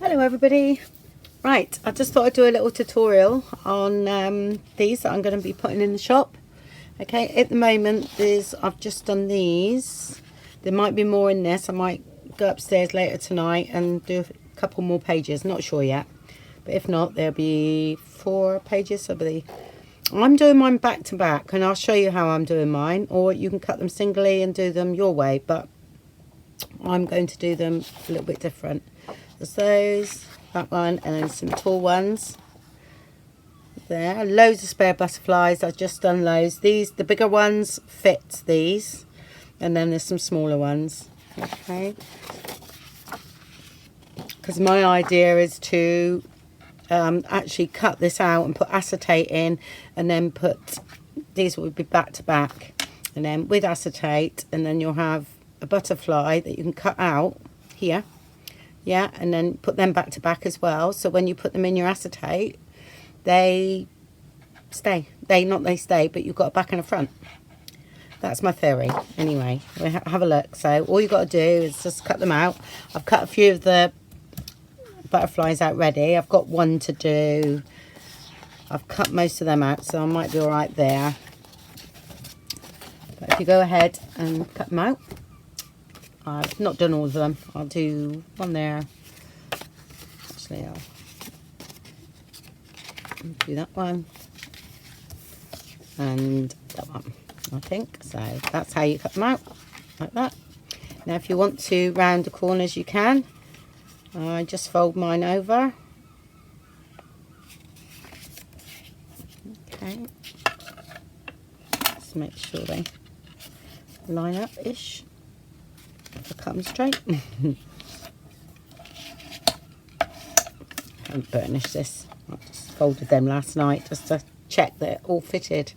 Hello everybody. Right, I just thought I'd do a little tutorial on these that I'm going to be putting in the shop. Okay, at the moment I've just done these. There might be more in this. I might go upstairs later tonight and do a couple more pages, not sure yet, but if not there'll be 4 pages. I'm doing mine back to back and I'll show you how I'm doing mine, or you can cut them singly and do them your way, but I'm going to do them a little bit different. There's those, that one, and then some tall ones there. Loads of spare butterflies. I've just done loads. These, the bigger ones fit these, and then there's some smaller ones. Okay, because my idea is to actually cut this out and put acetate in, and then put these would be back to back, and then with acetate, and then you'll have a butterfly that you can cut out here. Yeah, and then put them back to back as well. So when you put them in your acetate, they stay. They stay, but you've got a back and a front. That's my theory. Anyway, we'll have a look. So all you've got to do is just cut them out. I've cut a few of the butterflies out ready. I've got one to do. I've cut most of them out, so I might be all right there. But if you go ahead and cut them out. I've not done all of them. I'll do one there. Actually, I'll do that one and that one, I think. So that's how you cut them out, like that. Now if you want to round the corners, you can. I just fold mine over. Okay. Just make sure they line up-ish. I'll cut them straight. I haven't burnished this. I just folded them last night just to check that it all fitted.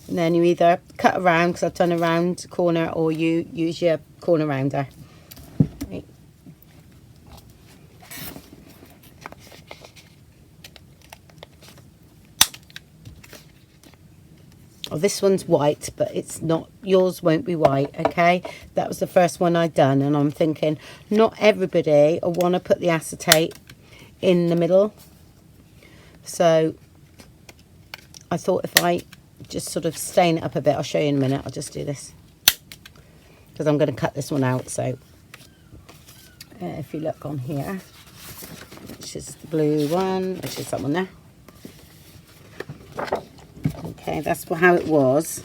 And then you either cut around, because I've done a round corner, or you use your corner rounder. Right. Oh, this one's white, but it's not, yours won't be white, okay? That was the first one I'd done, and I'm thinking not everybody will want to put the acetate in the middle. So I thought if I just sort of stain it up a bit, I'll show you in a minute. I'll just do this because I'm going to cut this one out. So if you look on here, which is the blue one, which is that one there. Okay, that's how it was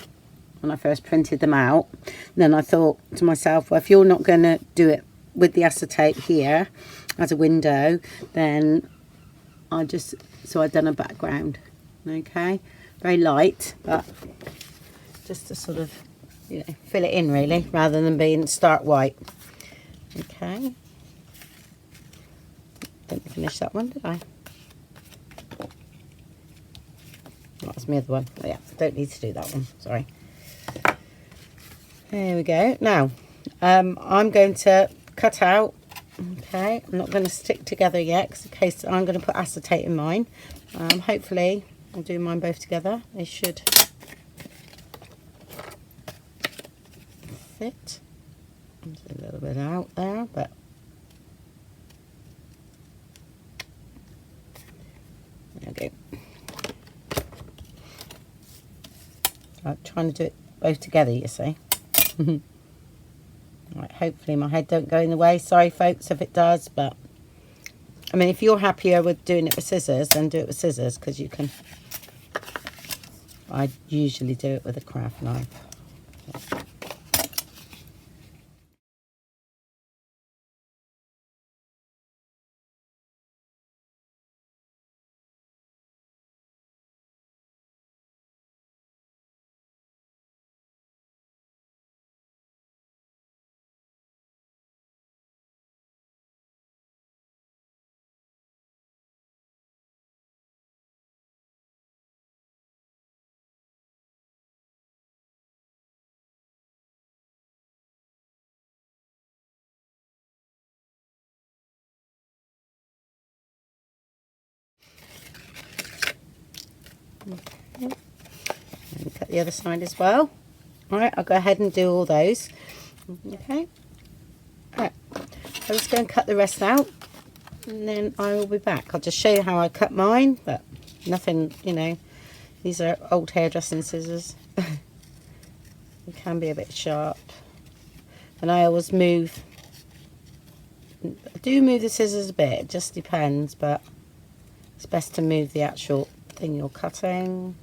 when I first printed them out. And then I thought to myself, well, if you're not going to do it with the acetate here as a window, then I've done a background. Okay, very light, but just to sort of, you know, fill it in really, rather than being stark white. Okay, didn't finish that one, did I? That was my other one. Oh, yeah, don't need to do that one, sorry. There we go. Now I'm going to cut out. Okay, I'm not going to stick together yet, because in case I'm going to put acetate in mine. Hopefully I'll do mine both together. They should fit. There's a little bit out there, but there we go. I'm trying to do it both together, you see. Right, hopefully my head don't go in the way. Sorry folks if it does, but I mean, if you're happier with doing it with scissors, then do it with scissors, because you can. I usually do it with a craft knife. Okay. And cut the other side as well. Alright, I'll go ahead and do all those. Okay. Alright, I'm just going to cut the rest out. and then I will be back. I'll just show you how I cut mine, but nothing, you know, these are old hairdressing scissors. They can be a bit sharp, and I always move, I do move the scissors a bit, it just depends, but it's best to move the actual thing you're cutting.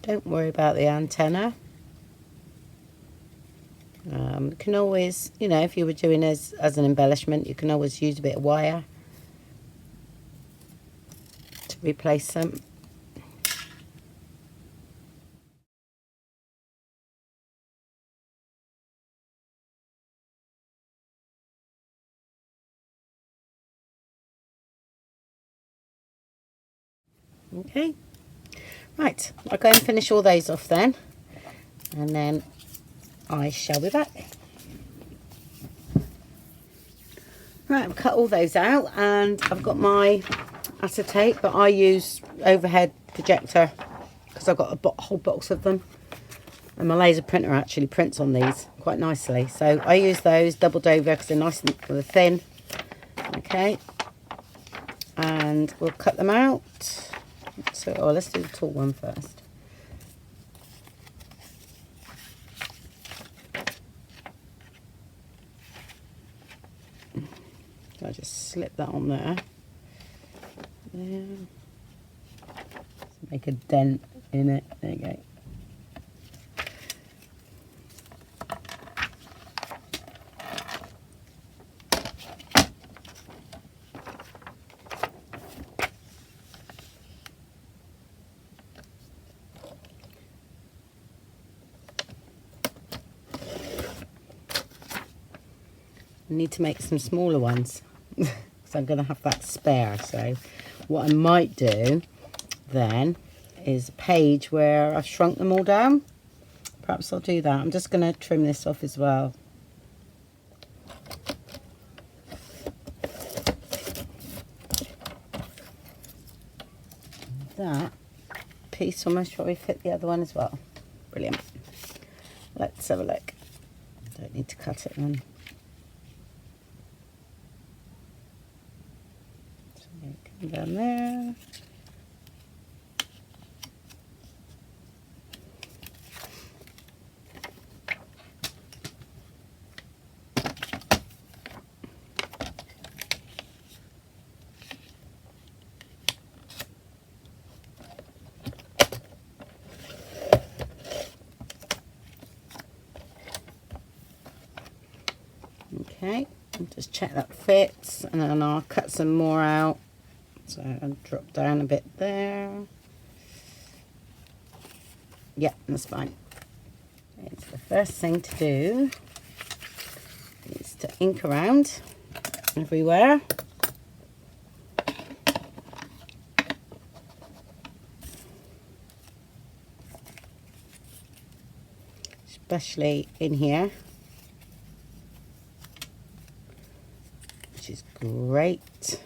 Don't worry about the antenna. You can always, you know, if you were doing as an embellishment, you can always use a bit of wire to replace them. Okay, right, I'll go and finish all those off then, and then I shall be back. Right, I've cut all those out, and I've got my acetate, but I use overhead projector because I've got a whole box of them, and my laser printer actually prints on these quite nicely, so I use those doubled over because they're nice and thin. Okay, and we'll cut them out. So, let's do the tall one first. So I just slip that on there. Make a dent in it. There you go. I need to make some smaller ones because I'm going to have that spare. So what I might do then is a page where I've shrunk them all down. Perhaps I'll do that. I'm just going to trim this off as well. That piece almost probably fit the other one as well. Brilliant. Let's have a look. Don't need to cut it then. Come down there. Okay, and just check that fits, and then I'll cut some more out. So I'll drop down a bit there. Yeah, that's fine. Okay, so the first thing to do is to ink around everywhere. Especially in here, which is great.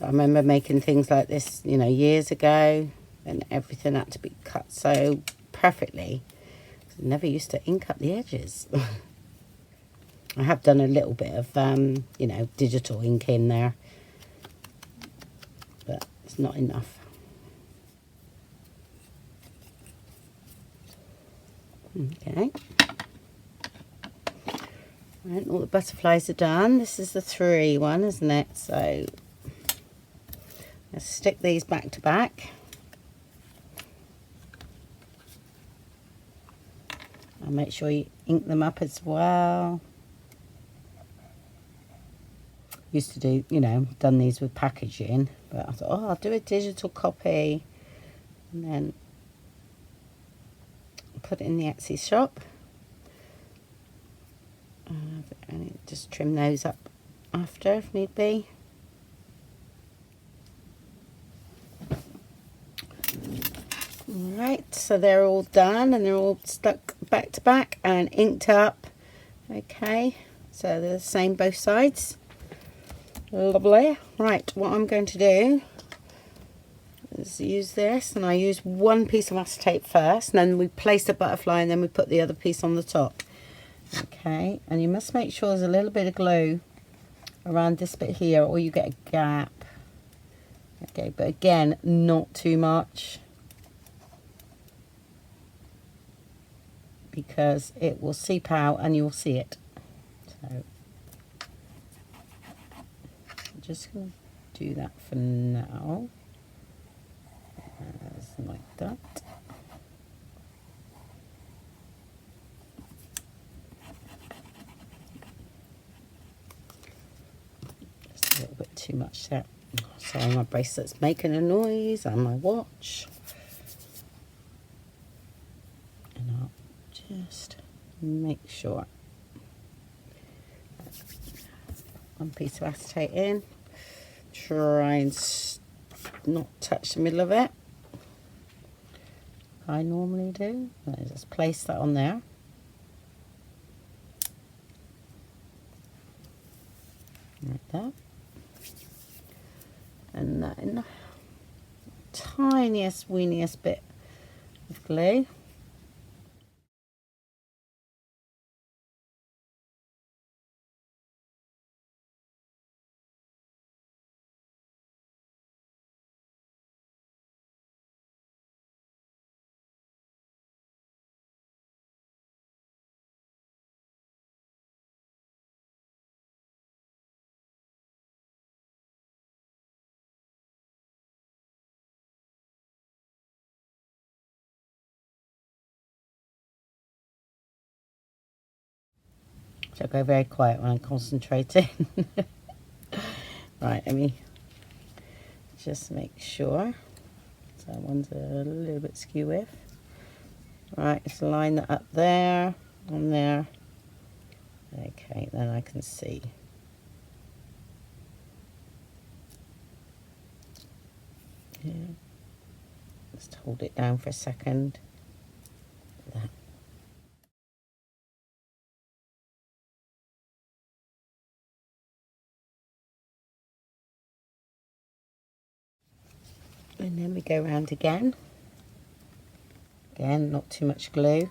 I remember making things like this, you know, years ago, and everything had to be cut so perfectly. I never used to ink up the edges. I have done a little bit of, you know, digital ink in there, but it's not enough. Okay. Right, all the butterflies are done. This is the 3 one, isn't it? So let's stick these back to back. And make sure you ink them up as well. Used to do, you know, done these with packaging, but I thought, oh, I'll do a digital copy and then put it in the Etsy shop. And just trim those up after if need be. Alright, so they're all done and they're all stuck back to back and inked up. Okay, so they're the same both sides. Lovely. Right, what I'm going to do is use this, and I use one piece of acetate first, and then we place the butterfly, and then we put the other piece on the top. Okay, and you must make sure there's a little bit of glue around this bit here, or you get a gap. Okay, but again, not too much, because it will seep out and you'll see it. So I'm just going to do that for now. Like that. Just a little bit too much there. Sorry, my bracelet's making a noise and my watch. And I'll just make sure. One piece of acetate in. Try and not touch the middle of it. I normally do. I just place that on there. Like that. And that in the tiniest, weeniest bit of glue. So I go very quiet when I'm concentrating. Right, let me just make sure. So that one's a little bit skew with. Right, just line that up there, on there. Okay, then I can see. Yeah. Just hold it down for a second. That. And then we go around again. Again, not too much glue.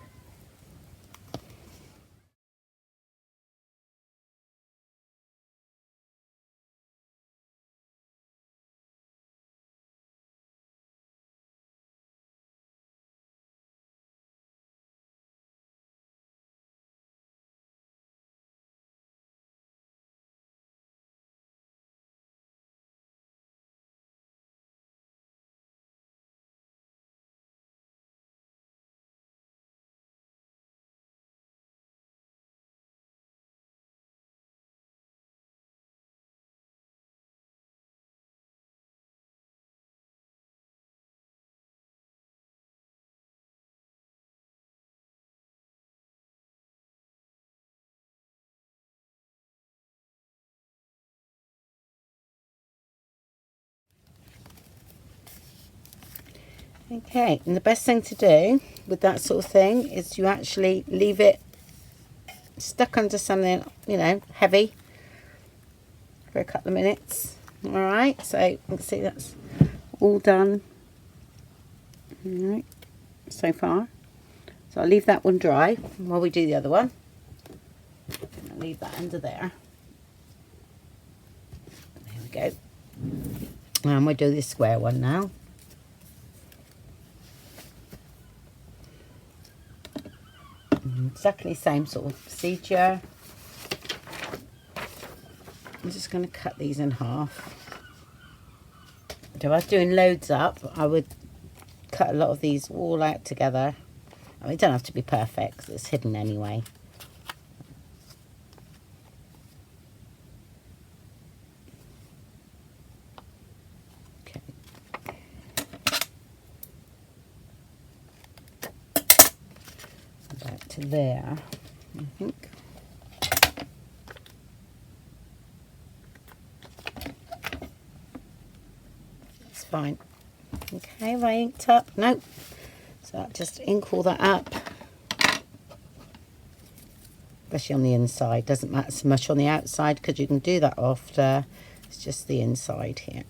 Okay, and the best thing to do with that sort of thing is you actually leave it stuck under something, you know, heavy for a couple of minutes. All right, so you can see that's all done. All right, so far. So I'll leave that one dry while we do the other one. I'll leave that under there. There we go. And we'll do this square one now. Exactly the same sort of procedure. I'm just going to cut these in half. If I was doing loads up, I would cut a lot of these all out together. I mean, it don't have to be perfect because it's hidden anyway. Okay. Back to there, I think. It's fine. Okay, have I inked up? Nope. So I'll just ink all that up. especially on the inside. Doesn't matter so much on the outside because you can do that after. It's just the inside here.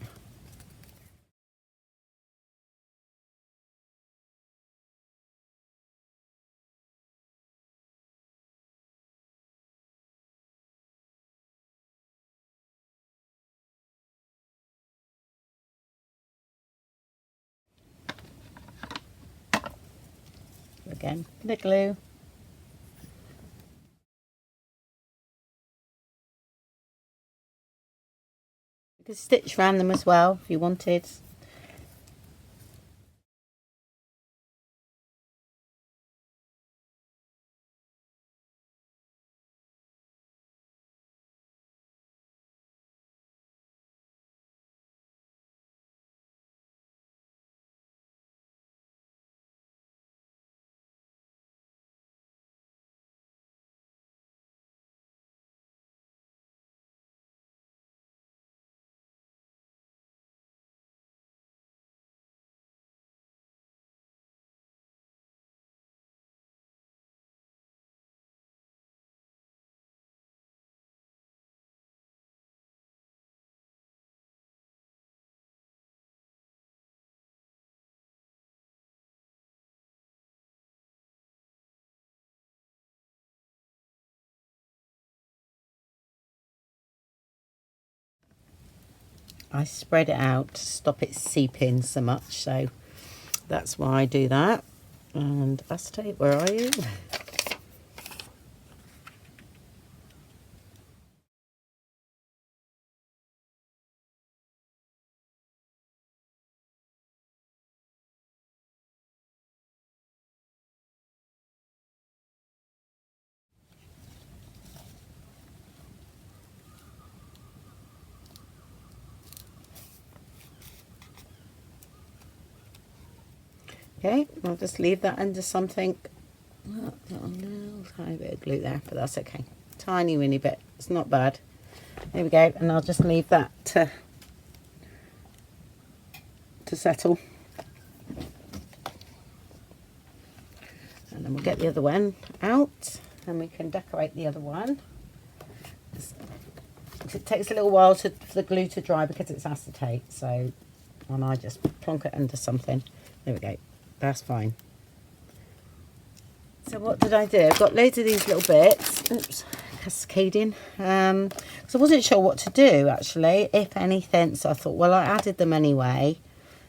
Again, the glue. You could stitch around them as well if you wanted. I spread it out to stop it seeping so much, so that's why I do that. And acetate, where are you? Okay, I'll just leave that under something. Oh, a little tiny bit of glue there, but that's okay. Tiny weeny bit, it's not bad. There we go, and I'll just leave that to settle. And then we'll get the other one out and we can decorate the other one. It takes a little while for the glue to dry because it's acetate, so, and I just plonk it under something. There we go, that's fine. So what did I do? I've got loads of these little bits. Oops, cascading. So I wasn't sure what to do actually, if anything. So I thought, well, I added them anyway.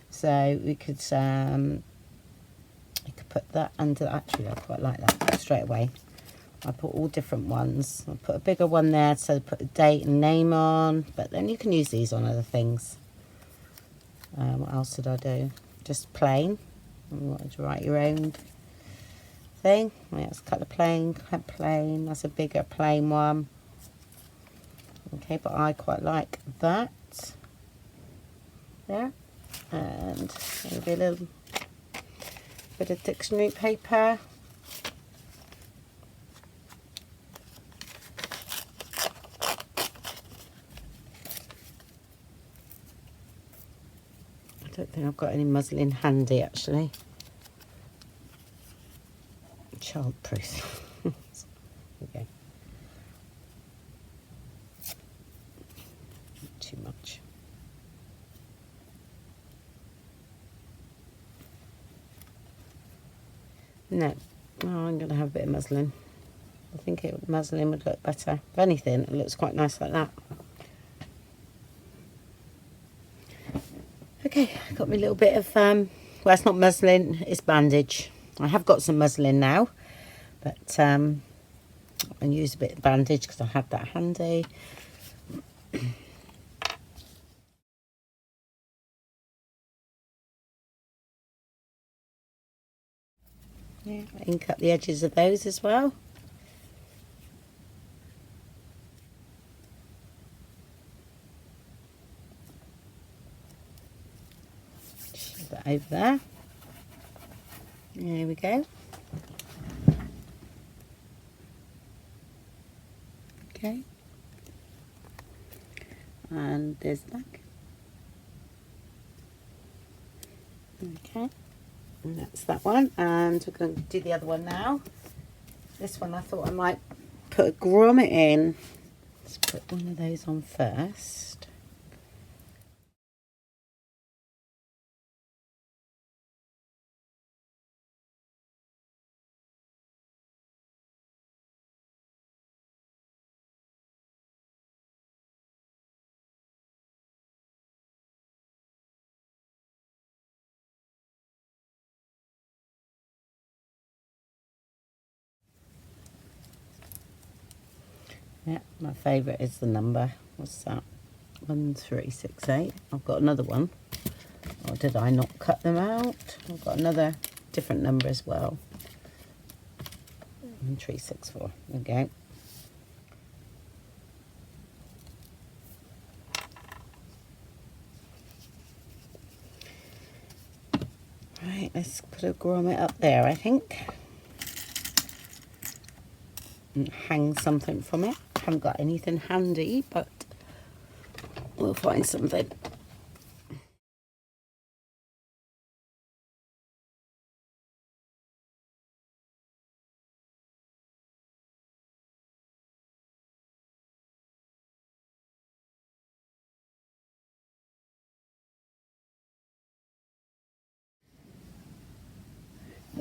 So we could, you could put that under. Actually, I quite like that straight away. I put all different ones. I put a bigger one there, so I put a date and name on. But then you can use these on other things. What else did I do? Just plain. I wanted to write your own thing. Let's cut the plain, that's a bigger plain one. Okay, but I quite like that there. And maybe a little bit of dictionary paper. I don't think I've got any muslin handy actually. Childproof. Okay. Not too much. No, oh, I'm going to have a bit of muslin. I think muslin would look better. If anything, it looks quite nice like that. Okay, I've got my little bit of, well, it's not muslin, it's bandage. I have got some muslin now, but I use a bit of bandage because I have that handy. Yeah, I can cut the edges of those as well. Shove that over there. There we go. Okay. And there's the back. Okay. And that's that one. And we're going to do the other one now. This one I thought I might put a grommet in. Let's put one of those on first. Yeah, my favourite is the number. What's that? 1368. I've got another one. Or did I not cut them out? I've got another different number as well. 1364. Okay. Right, let's put a grommet up there, I think. And hang something from it. Haven't got anything handy, but we'll find something.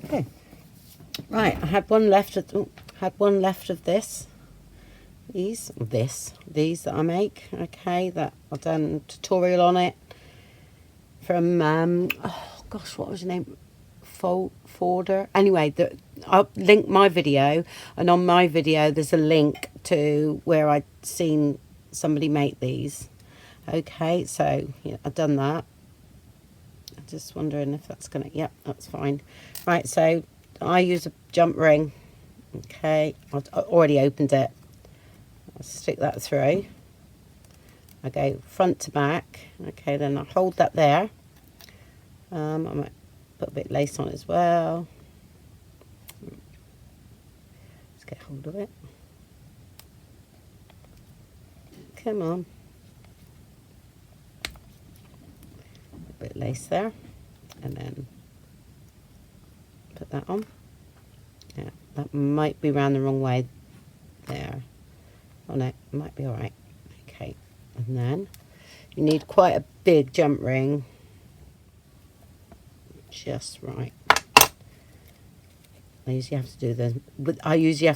Okay. Right, I had one left of this. These that I make. Okay, that I've done a tutorial on it from oh gosh, what was your name? Forder. Anyway, I'll link my video, and on my video there's a link to where I'd seen somebody make these. Okay, so yeah, I've done that. I'm just wondering if that's gonna, yep, that's fine. Right, so I use a jump ring. Okay, I've already opened it. I'll stick that through. I go front to back. Okay, then I hold that there. I might put a bit of lace on it as well. Let's get hold of it. Come on. A bit of lace there. And then put that on. Yeah, that might be round the wrong way there. Oh no, it might be alright. Okay, and then you need quite a big jump ring. Just right. I usually have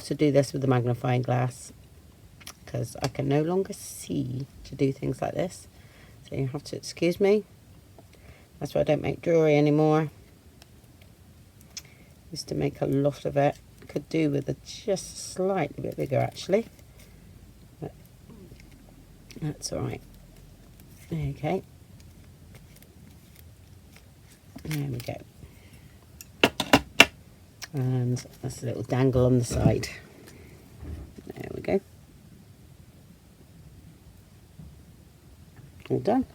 to do this with the magnifying glass because I can no longer see to do things like this. So you have to excuse me. That's why I don't make jewellery anymore. Used to make a lot of it. Could do with a just slightly bit bigger actually. But that's alright. Okay. There we go. And that's a little dangle on the side. There we go. All done.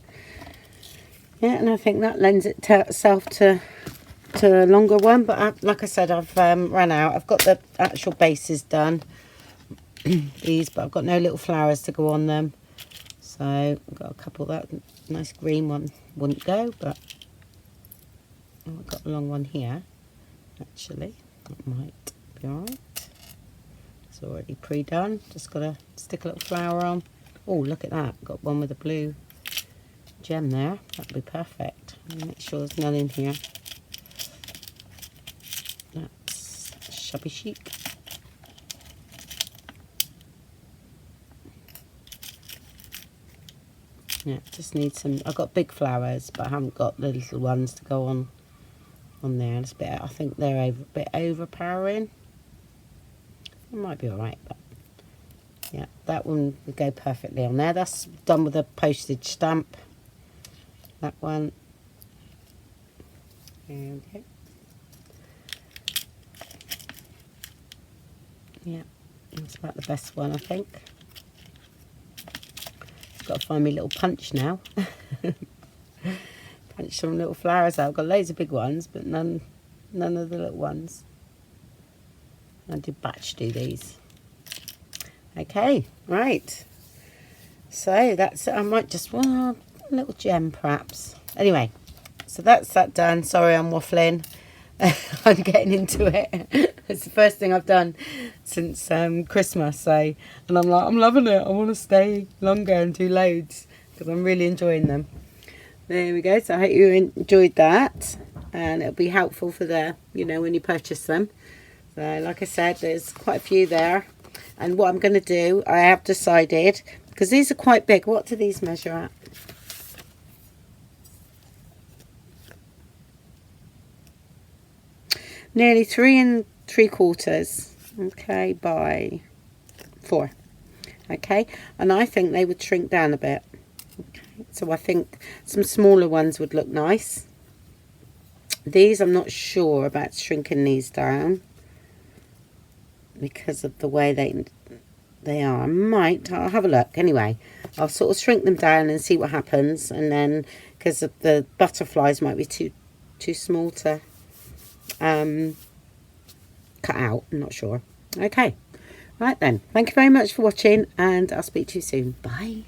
Yeah, and I think that lends itself to a longer one, but like I said, I've run out. I've got the actual bases done. These, but I've got no little flowers to go on them. So I've got a couple. That nice green one wouldn't go, but I've got a long one here. Actually, that might be alright. It's already pre-done. Just got to stick a little flower on. Oh, look at that. Got one with a blue gem there. That'd be perfect. Make sure there's none in here. That's shabby chic. Yeah, just need some. I've got big flowers, but I haven't got the little ones to go on there. It's a bit, I think they're a bit overpowering. It might be alright, but yeah, that one would go perfectly on there. That's done with a postage stamp. That one. There we go. Yeah, that's about the best one, I think. Got to find me a little punch now. Punch some little flowers out. I've got loads of big ones, but none of the little ones. I did batch do these. Okay, right. So that's it. I might just want a little gem perhaps. Anyway, so that's that done. Sorry, I'm waffling. I'm getting into it. It's the first thing I've done. since Christmas. So, and I'm like, I'm loving it. I want to stay longer and do loads because I'm really enjoying them. There we go. So I hope you enjoyed that, and it'll be helpful for the, you know, when you purchase them. So like I said, there's quite a few there. And what I'm going to do, I have decided, because these are quite big. What do these measure at? Nearly 3 3/4, okay, by 4, okay, and I think they would shrink down a bit, okay, so I think some smaller ones would look nice. These I'm not sure about shrinking these down because of the way they are. I'll have a look anyway. I'll sort of shrink them down and see what happens, and then because of the butterflies might be too small to cut out, I'm not sure. Okay, right then, thank you very much for watching, and I'll speak to you soon. Bye.